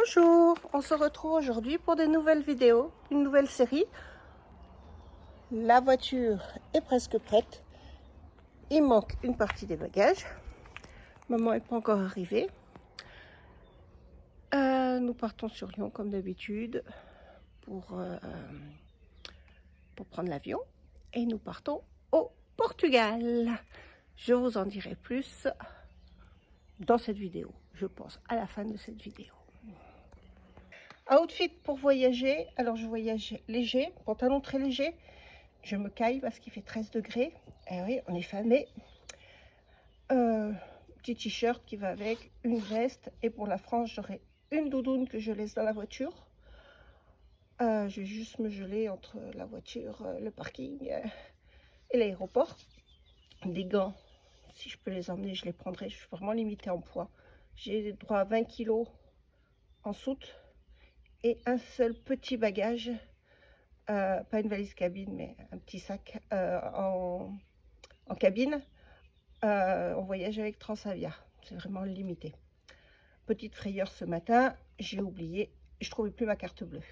Bonjour, on se retrouve aujourd'hui pour des nouvelles vidéos, une nouvelle série. La voiture est presque prête. Il manque une partie des bagages. Maman n'est pas encore arrivée. Nous partons sur Lyon comme d'habitude pour prendre l'avion. Et nous partons au Portugal. Je vous en dirai plus dans cette vidéo, je pense, à la fin de cette vidéo. Outfit pour voyager. Alors je voyage léger, pantalon très léger. Je me caille parce qu'il fait 13 degrés. Et oui, on est famé. Petit t-shirt qui va avec, une veste. Et pour la France, j'aurai une doudoune que je laisse dans la voiture. Je vais juste me geler entre la voiture, le parking et l'aéroport. Des gants, si je peux les emmener, je les prendrai. Je suis vraiment limitée en poids. J'ai droit à 20 kg en soute. Et un seul petit bagage, pas une valise cabine, mais un petit sac en cabine. On voyage avec Transavia, c'est vraiment limité. Petite frayeur ce matin, j'ai oublié, je ne trouvais plus ma carte bleue.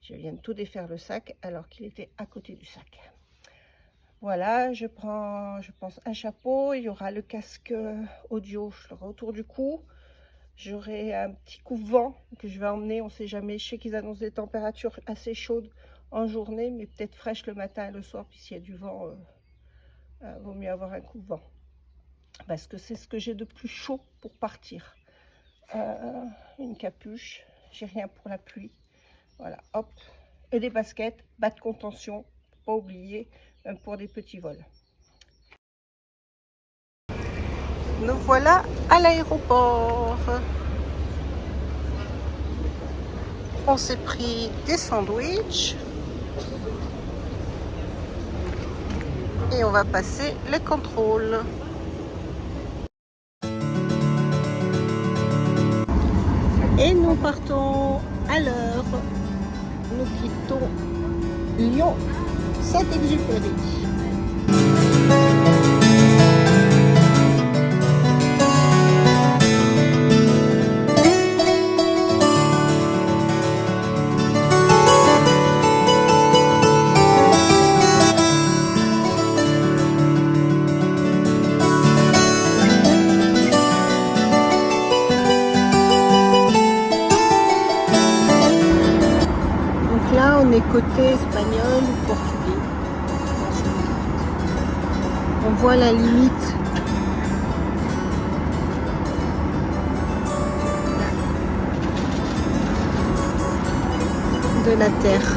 Je viens de tout défaire le sac alors qu'il était à côté du sac. Voilà, je prends, je pense, un chapeau, il y aura le casque audio, je l'aurai autour du cou. J'aurai un petit coupe-vent que je vais emmener, on ne sait jamais. Je sais qu'ils annoncent des températures assez chaudes en journée, mais peut-être fraîches le matin et le soir. Puis s'il y a du vent, vaut mieux avoir un coupe-vent. Parce que c'est ce que j'ai de plus chaud pour partir. Une capuche, j'ai rien pour la pluie. Voilà, hop. Et des baskets, bas de contention, pas oublier, même pour des petits vols. Nous voilà à l'aéroport. On s'est pris des sandwichs et on va passer les contrôles. Et nous partons à l'heure. Nous quittons Lyon, Saint-Exupéry. Là, on est côté espagnol ou portugais. On voit la limite de la terre.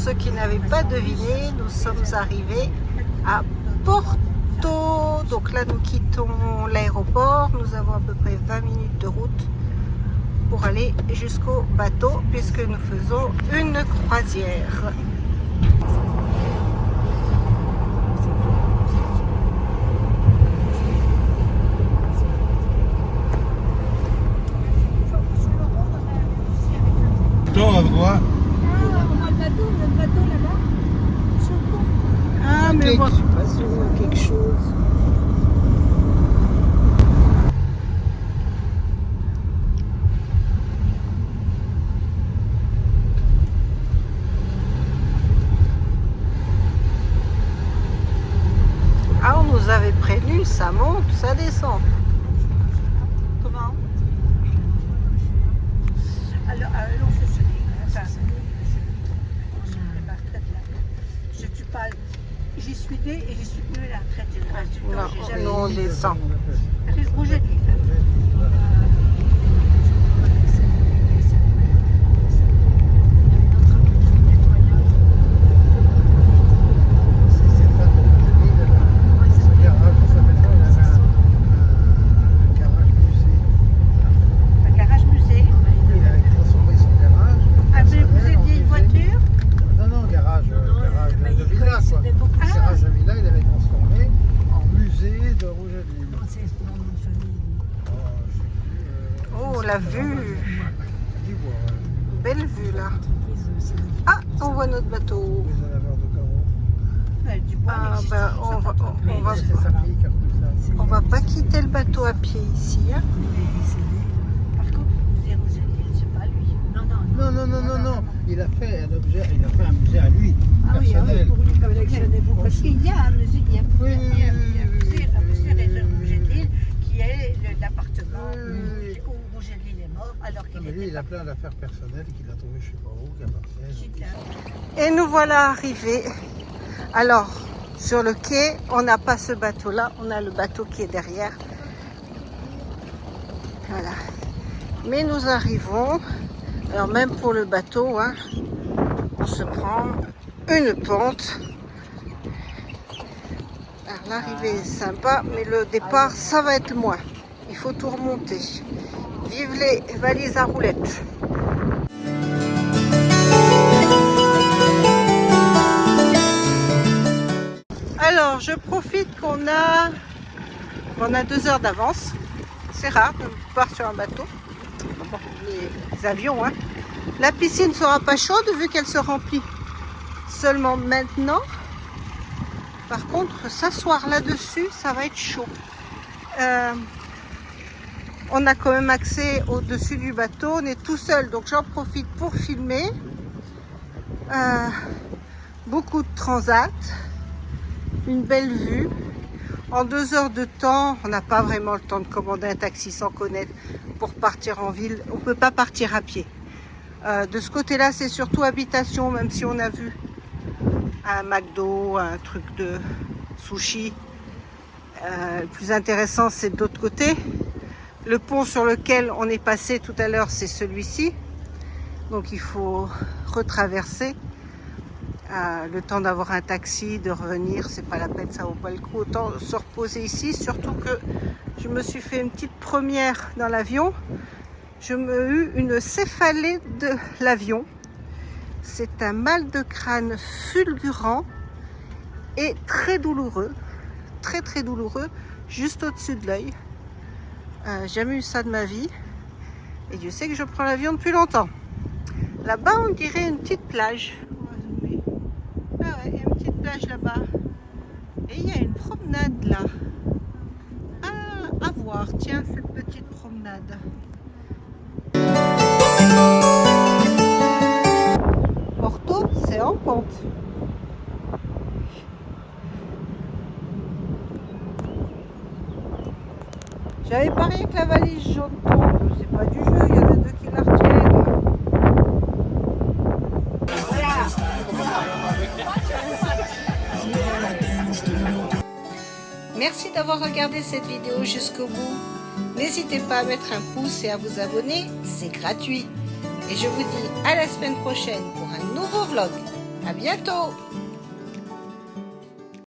ceux qui n'avaient pas deviné, nous sommes arrivés à Porto. Donc là, nous quittons l'aéroport. Nous avons à peu près 20 minutes de route pour aller jusqu'au bateau puisque nous faisons une croisière. À droite. Ah, mais moi, quelque chose. Ah, on nous avait prévenu, ça monte, ça descend. Comment? Alors, non, c'est celui. Je suis pas. J'y suis née et j'y suis venue à la retraite. Le reste du temps, j'ai jamais. Non, on descend. Avec Roger de Lille. Oh, la vue! Belle vue là. Ah, on voit notre bateau. Ah, ben, on va pas quitter le bateau à pied ici. Hein. Par contre, Roger de Lille, c'est pas lui. Non. Il a fait un musée à lui. Ah oui, personnel. pour lui collectionnez-vous. Parce qu'il y a un musée, il y a un musée réserve Roger de Lille qui est l'appartement où Roger de Lille est mort. Alors qu'il Mais lui, il a plein d'affaires personnelles qu'il a trouvé je sais pas où, qui appartiennent. Et nous voilà arrivés. Alors, sur le quai, on n'a pas ce bateau-là, on a le bateau qui est derrière. Voilà. Mais nous arrivons. Alors même pour le bateau, hein, on se prend une pente. Alors l'arrivée est sympa, mais le départ, ça va être moins. Il faut tout remonter. Vive les valises à roulettes. Alors, je profite qu'on a 2 heures d'avance. C'est rare de voir sur un bateau. Bon, les avions, hein. La piscine ne sera pas chaude vu qu'elle se remplit seulement maintenant. Par contre, s'asseoir là-dessus, ça va être chaud. On a quand même accès au-dessus du bateau. On est tout seul, donc j'en profite pour filmer. Beaucoup de transat, une belle vue. En 2 heures de temps, on n'a pas vraiment le temps de commander un taxi sans connaître pour partir en ville. On ne peut pas partir à pied. De ce côté-là, c'est surtout habitation, même si on a vu un McDo, un truc de sushi. Le plus intéressant, c'est de l'autre côté. Le pont sur lequel on est passé tout à l'heure, c'est celui-ci. Donc il faut retraverser. Le temps d'avoir un taxi, de revenir, c'est pas la peine, ça vaut pas le coup. Autant se reposer ici, surtout que je me suis fait une petite première dans l'avion. Je me eu une céphalée de l'avion. C'est un mal de crâne fulgurant et très douloureux, très douloureux, juste au-dessus de l'œil. Jamais eu ça de ma vie. Et Dieu sait que je prends l'avion depuis longtemps. Là-bas, on dirait une petite plage. Ah ouais, il y a une petite plage là-bas. Et il y a une promenade là. Ah, à voir, tiens, cette petite promenade. Porto, c'est en pente. J'avais parié que la valise jaune tombe. C'est pas du jeu, il y en a 2 qui la retiennent. Merci d'avoir regardé cette vidéo jusqu'au bout. N'hésitez pas à mettre un pouce et à vous abonner, c'est gratuit. Et je vous dis à la semaine prochaine pour un nouveau vlog. À bientôt.